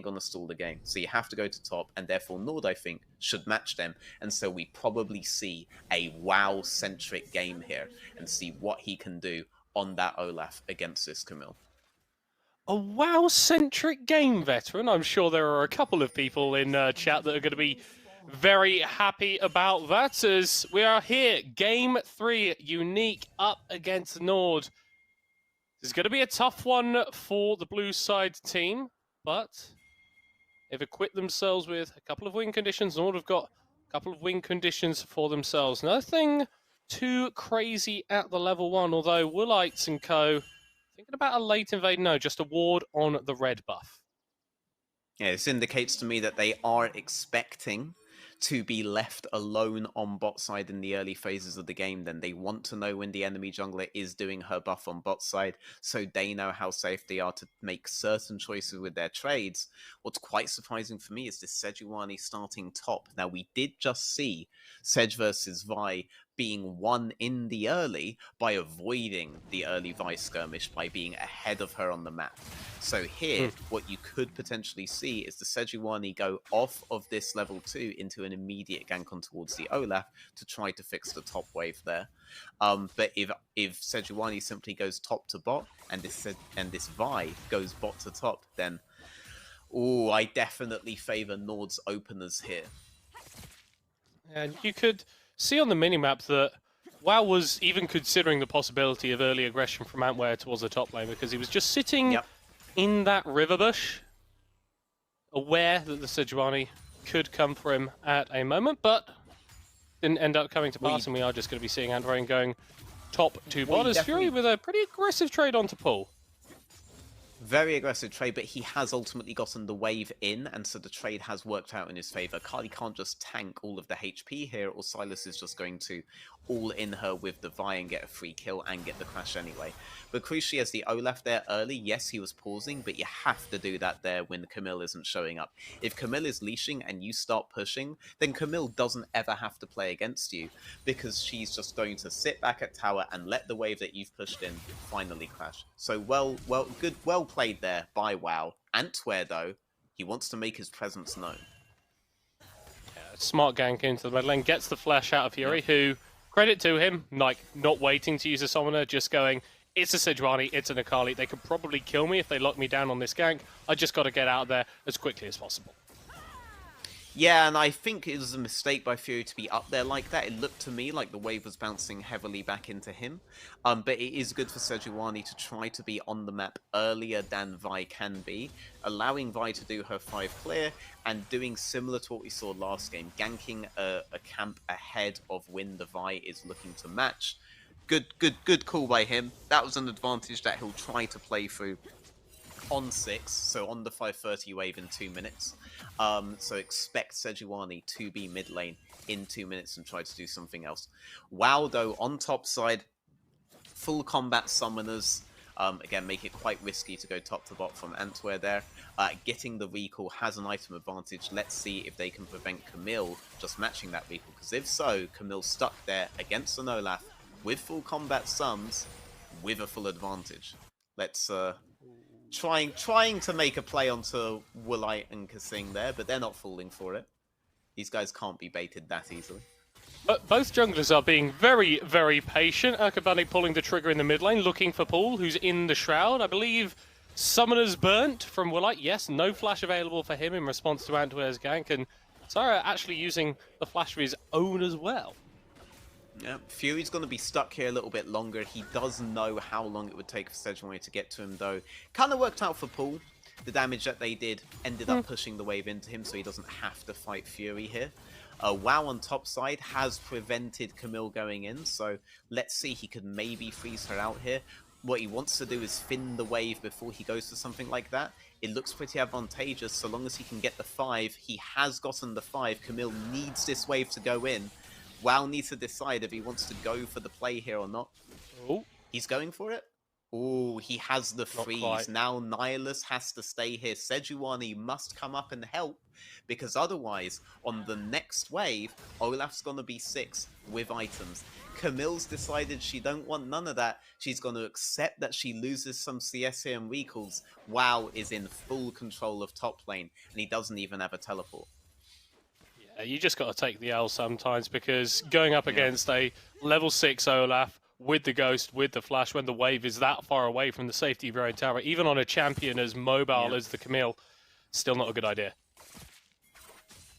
going to stall the game. So you have to go to top, and therefore NORD, I think, should match them. And so we probably see a WoW-centric game here and see what he can do on that Olaf against this Camille. A WoW-centric game, veteran. I'm sure there are a couple of people in chat that are going to be very happy about that, as we are here. Game 3, Uniq up against NORD. This is going to be a tough one for the blue side team, but they've equipped themselves with a couple of win conditions. NORD have got a couple of win conditions for themselves. Nothing too crazy at the level 1, although Woolites and co. thinking about a late invade. No, just a ward on the red buff. Yeah, this indicates to me that they are expecting to be left alone on bot side in the early phases of the game. Then they want to know when the enemy jungler is doing her buff on bot side, so they know how safe they are to make certain choices with their trades. What's quite surprising for me is this Sejuani starting top. Now, we did just see Sej versus Vi being won in the early by avoiding the early Vi skirmish by being ahead of her on the map. So here, what you could potentially see is the Sejuani go off of this level 2 into an immediate gank on towards the Olaf to try to fix the top wave there. But if Sejuani simply goes top to bot and this Vi goes bot to top, then I definitely favor NORD's openers here. And you could see on the minimap that WoW was even considering the possibility of early aggression from Antwer towards the top lane, because he was just sitting in that river bush, aware that the Sejuani could come for him at a moment, but didn't end up coming to pass, and we are just going to be seeing Antwer going top to bot as Fury with a pretty aggressive trade onto pull. Very aggressive trade, but he has ultimately gotten the wave in, and so the trade has worked out in his favor. Carly can't just tank all of the HP here, or Silas is just going to all in her with the Vi and get a free kill and get the crash anyway. But crucially, as the Olaf there early, yes, he was pausing, but you have to do that there when Camille isn't showing up. If Camille is leashing and you start pushing, then Camille doesn't ever have to play against you, because she's just going to sit back at tower and let the wave that you've pushed in finally crash. So well played there by WoW. Antwer, though, he wants to make his presence known. Yeah, smart gank into the mid lane, gets the flash out of Fury, who, credit to him, like, not waiting to use a summoner, just going, it's a Sejuani, it's an Akali, they could probably kill me if they lock me down on this gank, I just got to get out of there as quickly as possible. Yeah, and I think it was a mistake by Fury to be up there like that. It looked to me like the wave was bouncing heavily back into him. But it is good for Sejuani to try to be on the map earlier than Vi can be, allowing Vi to do her 5 clear, and doing similar to what we saw last game, ganking a camp ahead of when the Vi is looking to match. Good call by him. That was an advantage that he'll try to play through on 6, so on the 5:30 wave in 2 minutes. So expect Sejuani to be mid lane in 2 minutes and try to do something else. WoW, though, on top side, full combat summoners. Again, make it quite risky to go top to bot from Antwer there. Getting the recall has an item advantage. Let's see if they can prevent Camille just matching that recall, because if so, Camille's stuck there against an Olaf with full combat sums with a full advantage. Let's trying to make a play onto Woolite and Kasing there, but they're not falling for it. These guys can't be baited that easily. But both junglers are being very, very patient. Akabani pulling the trigger in the mid lane, looking for Paul, who's in the Shroud. I believe Summoner's burnt from Woolite. Yes, no flash available for him in response to Antwer's gank, and Sarah actually using the flash of his own as well. Yeah, Fury's going to be stuck here a little bit longer. He does know how long it would take for Sejuani to get to him, though. Kind of worked out for Paul. The damage that they did ended up pushing the wave into him, so he doesn't have to fight Fury here. WoW on top side has prevented Camille going in, so let's see, he could maybe freeze her out here. What he wants to do is fin the wave before he goes to something like that. It looks pretty advantageous so long as he can get the 5. He has gotten the 5. Camille needs this wave to go in. WoW needs to decide if he wants to go for the play here or not. Oh, He's going for it. Oh, he has the Not freeze. quite. Now Nihilus has to stay here. Sejuani must come up and help, because otherwise, on the next wave, Olaf's gonna be 6 with items. Camille's decided she don't want none of that. She's gonna accept that she loses some CS here and recalls. WoW is in full control of top lane, and he doesn't even have a teleport. You just got to take the L sometimes, because going up Yeah. against a level 6 Olaf with the Ghost, with the Flash, when the wave is that far away from the safety of your own tower, even on a champion as mobile as the Camille, still not a good idea.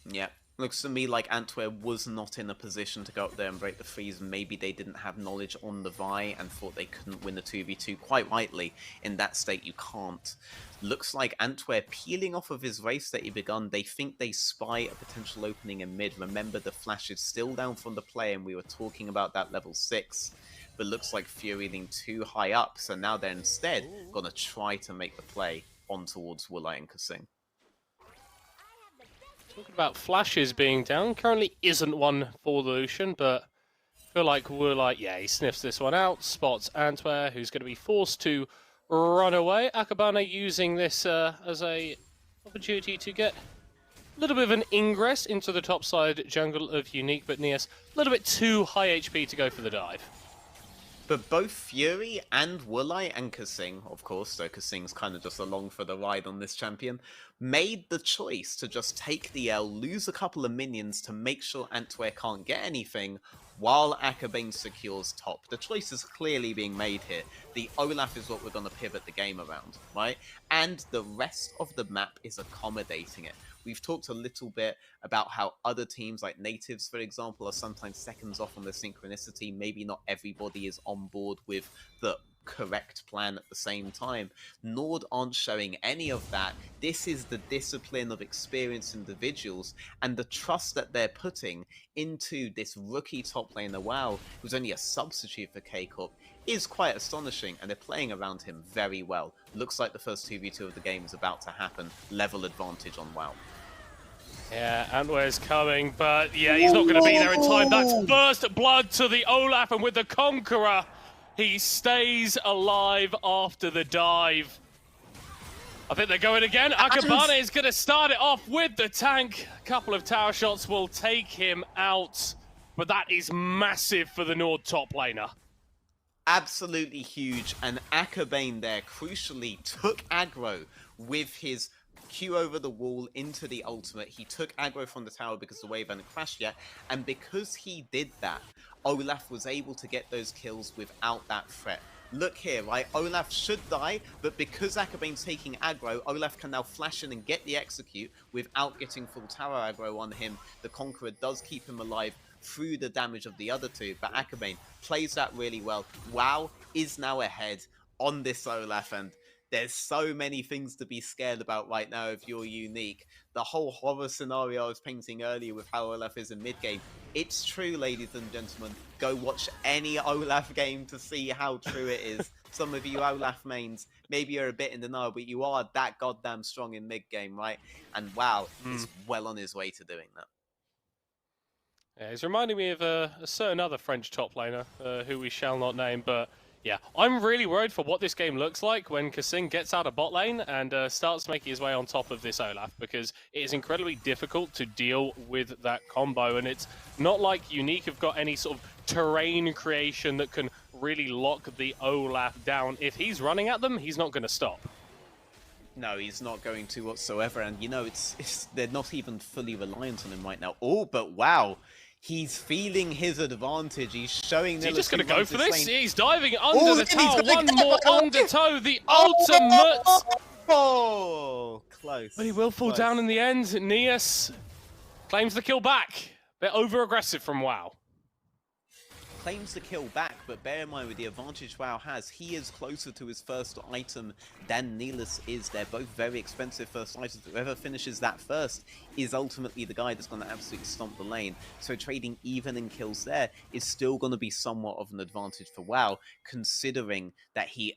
Yeah. Looks to me like Antwerp was not in a position to go up there and break the freeze. Maybe they didn't have knowledge on the Vi and thought they couldn't win the 2v2. Quite rightly, in that state you can't. Looks like Antwerp peeling off of his race that he begun. They think they spy a potential opening in mid. Remember, the Flash is still down from the play, and we were talking about that level 6. But looks like Fury leaning too high up, so now they're instead going to try to make the play on towards Woolite and Kasing. Talking about flashes being down, currently isn't one for the Lucian, but I feel like we're like, yeah, he sniffs this one out, spots Antwer, who's going to be forced to run away. Akabane using this as a opportunity to get a little bit of an ingress into the top side jungle of Uniq, but Nias a little bit too high HP to go for the dive. But both Fury and Woolite and Kasing, of course, though Kasing's kind of just along for the ride on this champion, made the choice to just take the L, lose a couple of minions to make sure Antwerp can't get anything, while Akabane secures top. The choice is clearly being made here. The Olaf is what we're going to pivot the game around, right? And the rest of the map is accommodating it. We've talked a little bit about how other teams, like Natives, for example, are sometimes seconds off on their synchronicity. Maybe not everybody is on board with the correct plan at the same time. NORD aren't showing any of that. This is the discipline of experienced individuals and the trust that they're putting into this rookie top laner WoW, who's only a substitute for K-Corp, is quite astonishing, and they're playing around him very well. Looks like the first 2v2 of the game is about to happen. Level advantage on WoW. Yeah, Antwer's coming, but yeah, he's not going to be there in time. That's first blood to the Olaf, and with the Conqueror, he stays alive after the dive. I think they're going again. Akabane is going to start it off with the tank. A couple of tower shots will take him out, but that is massive for the Nord top laner. Absolutely huge, and Akabane there crucially took aggro with his Q over the wall into the ultimate. He took aggro from the tower because the wave hadn't crashed yet, and because he did that, Olaf was able to get those kills without that threat. Look here, right? Olaf should die, but because Akabane's taking aggro, Olaf can now flash in and get the execute without getting full tower aggro on him. The Conqueror does keep him alive through the damage of the other two, but Akabane plays that really well. WoW is now ahead on this Olaf, and there's so many things to be scared about right now if you're Uniq. The whole horror scenario I was painting earlier with how Olaf is in mid-game, it's true, ladies and gentlemen. Go watch any Olaf game to see how true it is. Some of you Olaf mains, maybe you're a bit in denial, but you are that goddamn strong in mid-game, right? And WoW is well on his way to doing that. Yeah, he's reminding me of a certain other French top laner, who we shall not name, but yeah, I'm really worried for what this game looks like when Kasing gets out of bot lane and starts making his way on top of this Olaf, because it is incredibly difficult to deal with that combo, and it's not like Uniq have got any sort of terrain creation that can really lock the Olaf down. If he's running at them, he's not going to stop. No, he's not going to whatsoever, and you know, they're not even fully reliant on him right now. Oh, but wow! He's feeling his advantage. He's showing. Is he just going to go for this? Lane. He's diving under the tower. One more undertow. The ultimate. Oh, close. But he will fall down in the end. Nias claims the kill back. Bit over-aggressive from WoW. Claims the kill back, but bear in mind with the advantage WoW has, he is closer to his first item than Neelis is. They're both very expensive first items. Whoever finishes that first is ultimately the guy that's going to absolutely stomp the lane. So trading even in kills there is still going to be somewhat of an advantage for WoW, considering that he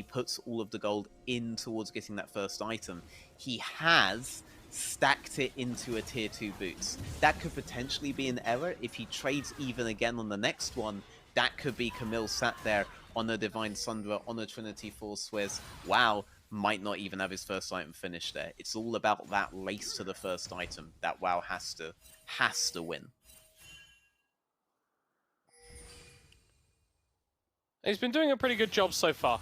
puts all of the gold in towards getting that first item. He has stacked it into a tier 2 boots. That could potentially be an error. If he trades even again on the next one, that could be Camille sat there on a Divine Sundra, on a Trinity Force Swiss. WoW might not even have his first item finished there. It's all about that race to the first item that WoW has to win. He's been doing a pretty good job so far.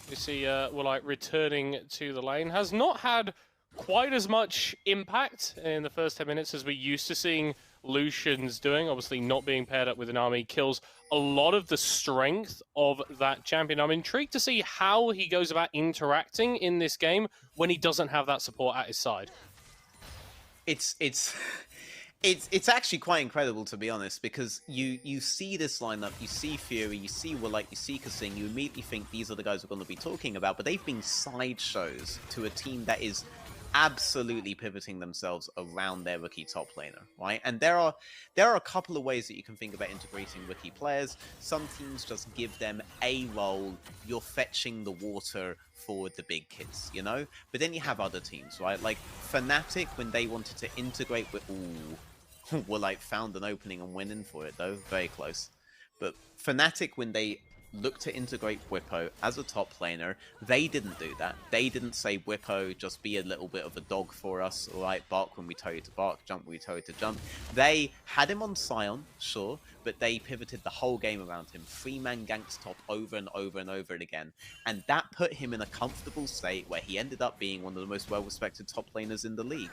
You see, like returning to the lane has not had quite as much impact in the first 10 minutes as we used to seeing Lucian's doing. Obviously, not being paired up with an army kills a lot of the strength of that champion. I'm intrigued to see how he goes about interacting in this game when he doesn't have that support at his side. It's actually quite incredible, to be honest, because you see this lineup, you see Fury, you see Willite, you see Kasing, you immediately think these are the guys we're going to be talking about, but they've been sideshows to a team that is absolutely pivoting themselves around their rookie top laner, right? And there are a couple of ways that you can think about integrating rookie players. Some teams just give them a role, you're fetching the water for the big kids, you know? But then you have other teams, right? Like Fnatic, when they wanted to integrate with... Ooh, well, like, found an opening and went in for it, though. Very close. But Fnatic, when they looked to integrate Whippo as a top laner, they didn't do that. They didn't say, Whippo, just be a little bit of a dog for us, alright? Bark when we tell you to bark, jump when we tell you to jump. They had him on Sion, sure, but they pivoted the whole game around him. 3-man ganks top over and over and over again. And that put him in a comfortable state where he ended up being one of the most well-respected top laners in the league.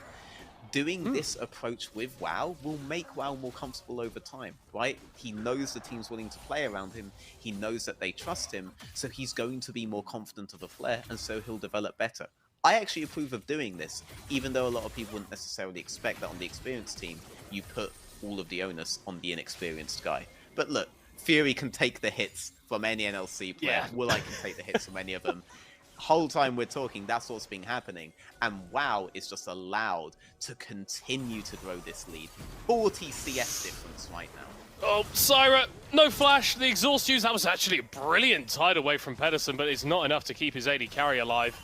Doing this approach with WoW will make WoW more comfortable over time, right? He knows the team's willing to play around him, he knows that they trust him, so he's going to be more confident of a flare, and so he'll develop better. I actually approve of doing this, even though a lot of people wouldn't necessarily expect that on the experienced team, you put all of the onus on the inexperienced guy. But look, Fury can take the hits from any NLC player, Yeah. Willite can take the hits from any of them. Whole time we're talking, that's what's been happening, and WoW is just allowed to continue to grow this lead. 40 CS difference right now. Oh, Syra, no flash. The exhaust use, that was actually a brilliant tide away from Pedersen, but it's not enough to keep his AD carry alive.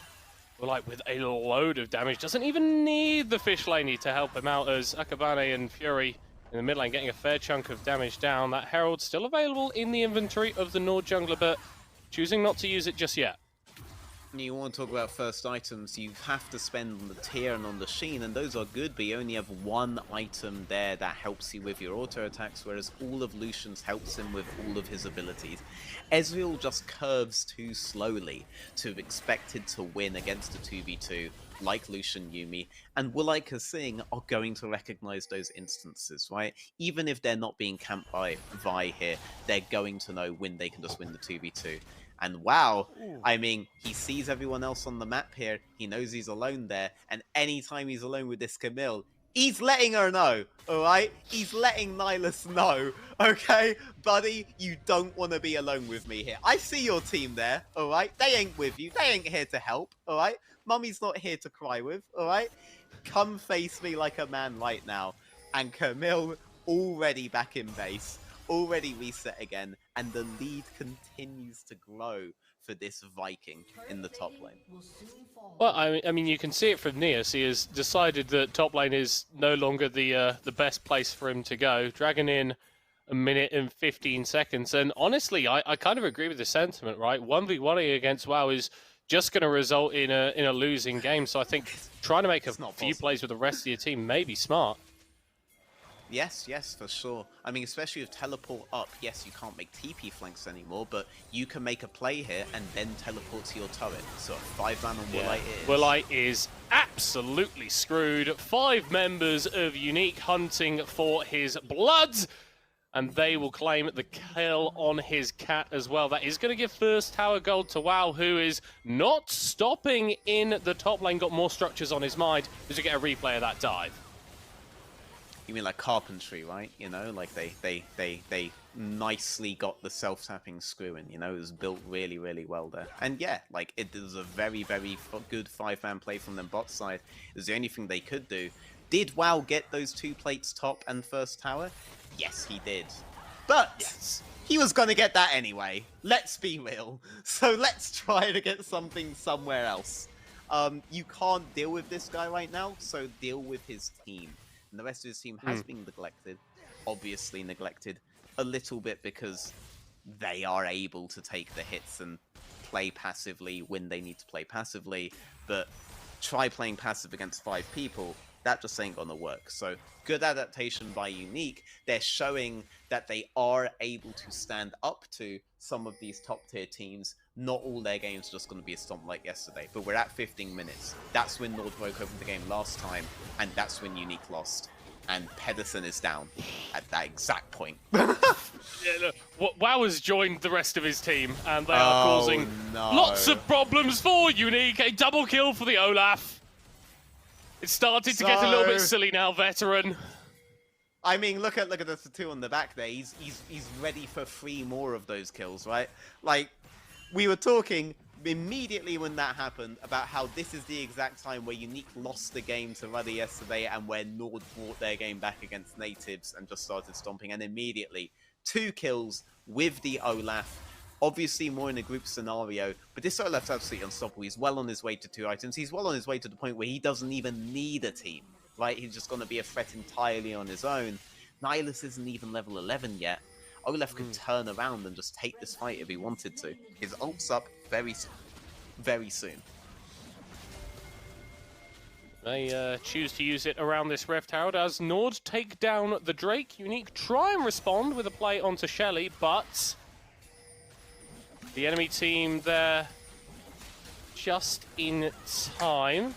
Like with a load of damage, doesn't even need the fish laney to help him out, as Akabane and Fury in the mid lane getting a fair chunk of damage down. That Herald still available in the inventory of the NORD jungler, but choosing not to use it just yet. You want to talk about first items, you have to spend on the tier and on the sheen, and those are good, but you only have one item there that helps you with your auto attacks, whereas all of Lucian's helps him with all of his abilities. Ezreal just curves too slowly to have expected to win against a 2v2 like Lucian Yuumi, and Willite Kasing are going to recognize those instances, right? Even if they're not being camped by Vi here, they're going to know when they can just win the 2v2. And WoW, I mean, he sees everyone else on the map here, he knows he's alone there, and anytime he's alone with this Camille, he's letting her know, alright? He's letting Nihilus know, okay? Buddy, you don't want to be alone with me here. I see your team there, alright? They ain't with you, they ain't here to help, alright? Mummy's not here to cry with, alright? Come face me like a man right now. And Camille already back in base, already reset again, and the lead continues to grow for this Viking in the top lane. Well, I mean, you can see it from Neos. He has decided that top lane is no longer the best place for him to go. Dragging in a minute and 15 seconds, and honestly, I kind of agree with the sentiment, right? 1v1 against WoW is just going to result in a losing game, so I think trying to make a few plays with the rest of your team may be smart. Yes, for sure. I mean, especially with teleport up, yes, you can't make TP flanks anymore, but you can make a play here and then teleport to your turret. So a 5-man on Willite is... Willite is absolutely screwed. 5 members of Uniq hunting for his blood, and they will claim the kill on his cat as well. That is going to give first tower gold to WoW, who is not stopping in the top lane, got more structures on his mind. Does he get a replay of that dive? You mean like carpentry, right? You know, like they nicely got the self-tapping screw in, you know, it was built really, really well there. And yeah, like it was a very, very good 5-man play from them bot side. It was the only thing they could do. Did WoW get those 2 plates top and first tower? Yes, he did. But yes, he was going to get that anyway. Let's be real. So let's try to get something somewhere else. You can't deal with this guy right now, so deal with his team. And the rest of his team has been neglected, obviously neglected, a little bit because they are able to take the hits and play passively when they need to play passively, but try playing passive against 5 people, that just ain't gonna work. So good adaptation by Uniq. They're showing that they are able to stand up to some of these top tier teams. Not all their games are just going to be a stomp like yesterday, but we're at 15 minutes. That's when NORD broke open the game last time, and that's when Uniq lost. And Pedersen is down at that exact point. Yeah, look, WoW has joined the rest of his team, and they are causing lots of problems for Uniq. A double kill for the Olaf. It started to get a little bit silly now, veteran. I mean, look at the 2 on the back there. He's ready for 3 more of those kills, right? Like, we were talking immediately when that happened about how this is the exact time where Uniq lost the game to Rudder yesterday and where NORD brought their game back against natives and just started stomping. And immediately, 2 kills with the Olaf. Obviously more in a group scenario, but this Olaf's absolutely unstoppable. He's well on his way to 2 items. He's well on his way to the point where he doesn't even need a team, right? He's just going to be a threat entirely on his own. Nihilus isn't even level 11 yet. Olaf could turn around and just take this fight if he wanted to. His ult's up very soon. They choose to use it around this Rift Herald as NORD take down the Drake. Uniq try and respond with a play onto Shelly, but the enemy team there just in time.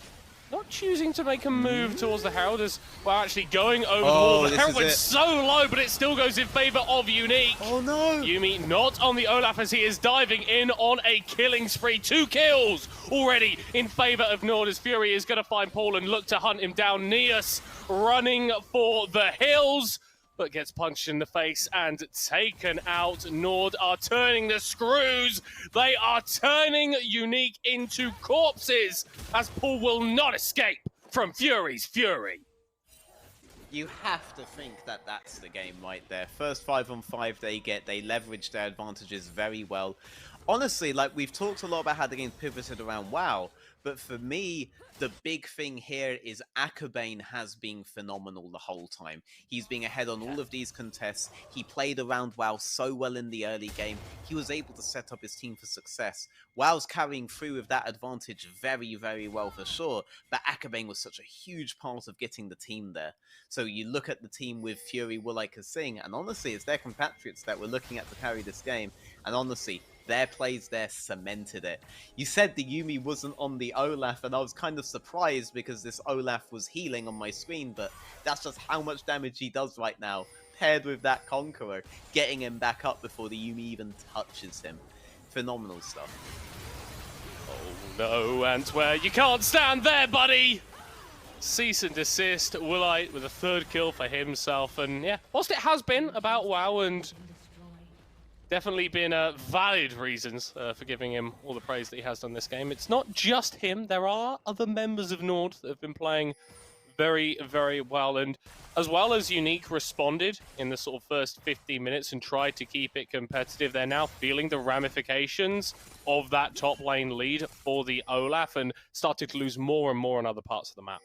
Not choosing to make a move towards the Herald as, well, actually going over the wall. The Herald went so low, but it still goes in favor of Uniq. Oh no! Yuumi not on the Olaf as he is diving in on a killing spree. 2 kills already in favor of NORD as Fury is going to find Paul and look to hunt him down. Neas running for the hills, but gets punched in the face and taken out. NORD are turning the screws. They are turning Uniq into corpses as Paul will not escape from Fury's fury. You have to think that that's the game right there. First 5-on-5 they get, they leverage their advantages very well. Honestly, like, we've talked a lot about how the game's pivoted around WoW, but for me, the big thing here is Akabane has been phenomenal the whole time. He's been ahead on all of these contests. He played around WoW so well in the early game. He was able to set up his team for success. WoW's carrying through with that advantage very, very well for sure, but Akabane was such a huge part of getting the team there. So you look at the team with Fury, Woolike, Singh, and honestly, it's their compatriots that we're looking at to carry this game. And honestly, their plays there cemented it. You said the Yuumi wasn't on the Olaf, and I was kind of surprised because this Olaf was healing on my screen, but that's just how much damage he does right now, paired with that Conqueror, getting him back up before the Yuumi even touches him. Phenomenal stuff. Oh no, Antwer, you can't stand there, buddy! Cease and desist, Woolite with a 3rd kill for himself, and yeah, whilst it has been about WoW and definitely been valid reasons for giving him all the praise that he has done this game. It's not just him. There are other members of NORD that have been playing very, very well. And as well as Uniq responded in the sort of first 15 minutes and tried to keep it competitive, they're now feeling the ramifications of that top lane lead for the Olaf and started to lose more and more on other parts of the map.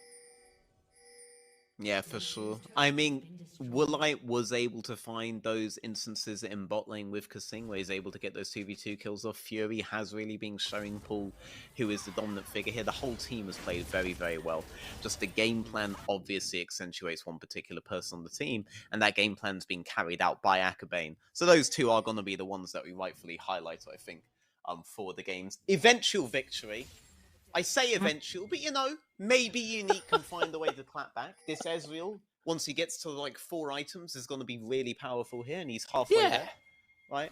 Yeah, for sure. I mean, Woolite was able to find those instances in bot lane with Kasing where he's able to get those 2v2 kills off. Fury has really been showing Paul, who is the dominant figure here. The whole team has played very, very well. Just the game plan obviously accentuates one particular person on the team, and that game plan's been carried out by Akabane. So those two are going to be the ones that we rightfully highlight, I think, for the game's eventual victory. I say eventual, but you know, maybe Uniq can find a way to clap back. This Ezreal, once he gets to like 4 items, is going to be really powerful here, and he's halfway there, right?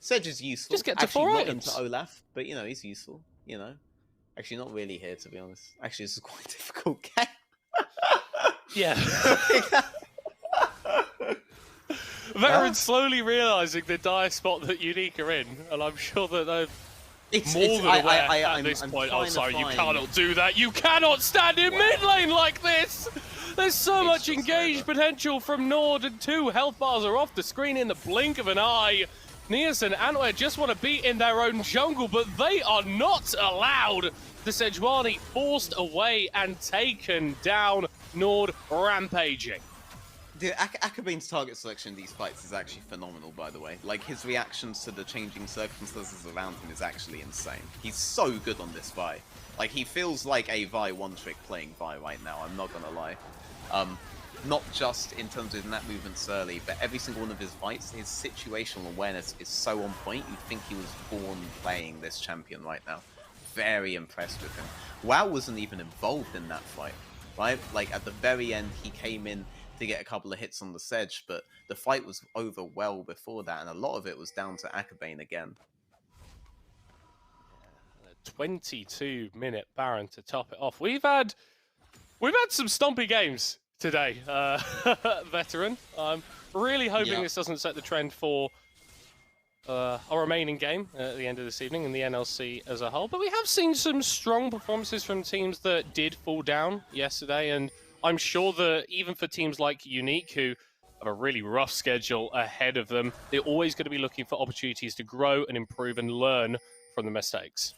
Sedge is useful. Just get to Actually, 4 not items. into Olaf, but you know, he's useful, you know. Actually, not really here, to be honest. Actually, this is quite a difficult game. Yeah. Veteran's slowly realising the dire spot that Uniq are in, and I'm sure that they've more than aware at this point. Oh, sorry, you cannot do that. You cannot stand in mid lane like this. There's so much engaged potential from NORD, and 2 health bars are off the screen in the blink of an eye. Neas and Antwer just want to be in their own jungle, but they are not allowed. The Sejuani forced away and taken down. NORD rampaging. Dude, Akabane's target selection in these fights is actually phenomenal, by the way. Like, his reactions to the changing circumstances around him is actually insane. He's so good on this Vi. Like, he feels like a Vi one-trick playing Vi right now, I'm not gonna lie. Not just in terms of net movements early, but every single one of his fights, his situational awareness is so on point, you'd think he was born playing this champion right now. Very impressed with him. WoW wasn't even involved in that fight, right? Like, at the very end, he came in to get a couple of hits on the sedge, but the fight was over well before that, and a lot of it was down to Akabane again. 22-minute Baron to top it off. We've had some stompy games today, veteran. I'm really hoping this doesn't set the trend for our remaining game at the end of this evening in the NLC as a whole. But we have seen some strong performances from teams that did fall down yesterday, and I'm sure that even for teams like Uniq, who have a really rough schedule ahead of them, they're always going to be looking for opportunities to grow and improve and learn from the mistakes.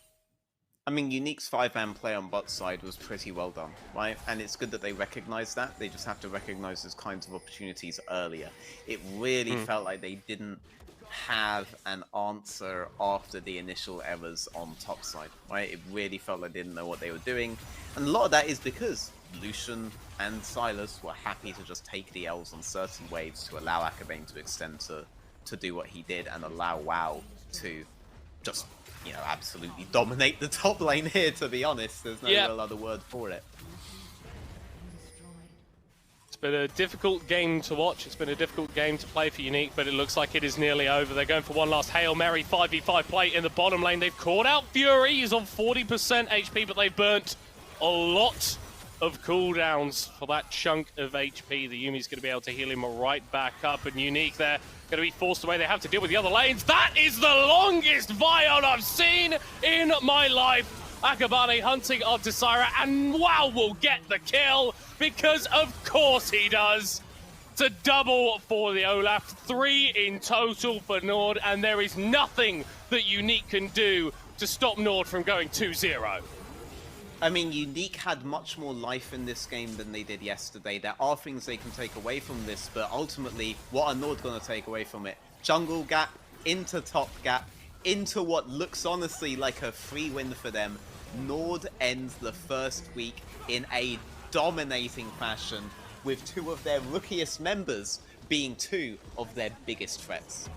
I mean, Unique's 5-man play on bot side was pretty well done, right? And it's good that they recognize that. They just have to recognize those kinds of opportunities earlier. It really felt like they didn't have an answer after the initial errors on top side, right? It really felt like they didn't know what they were doing. And a lot of that is because Lucian and Silas were happy to just take the L's on certain waves to allow Akabane to extend to do what he did and allow WoW to just, you know, absolutely dominate the top lane here, to be honest. There's no real other word for it. It's been a difficult game to watch. It's been a difficult game to play for Uniq, but it looks like it is nearly over. They're going for one last Hail Mary 5v5 play in the bottom lane. They've caught out Fury. He's on 40% HP, but they've burnt a lot of cooldowns for that chunk of HP. The Yumi's going to be able to heal him right back up, and Uniq there going to be forced away. They have to deal with the other lanes. That is the longest Vion I've seen in my life. Akabane hunting onto Syra, and WoW will get the kill, because of course he does. It's a double for the Olaf, 3 in total for NORD, and there is nothing that Uniq can do to stop NORD from going 2-0. I mean, Uniq had much more life in this game than they did yesterday. There are things they can take away from this, but ultimately, what are NORD going to take away from it? Jungle gap, into top gap, into what looks honestly like a free win for them. NORD ends the first week in a dominating fashion, with 2 of their rookiest members being 2 of their biggest threats.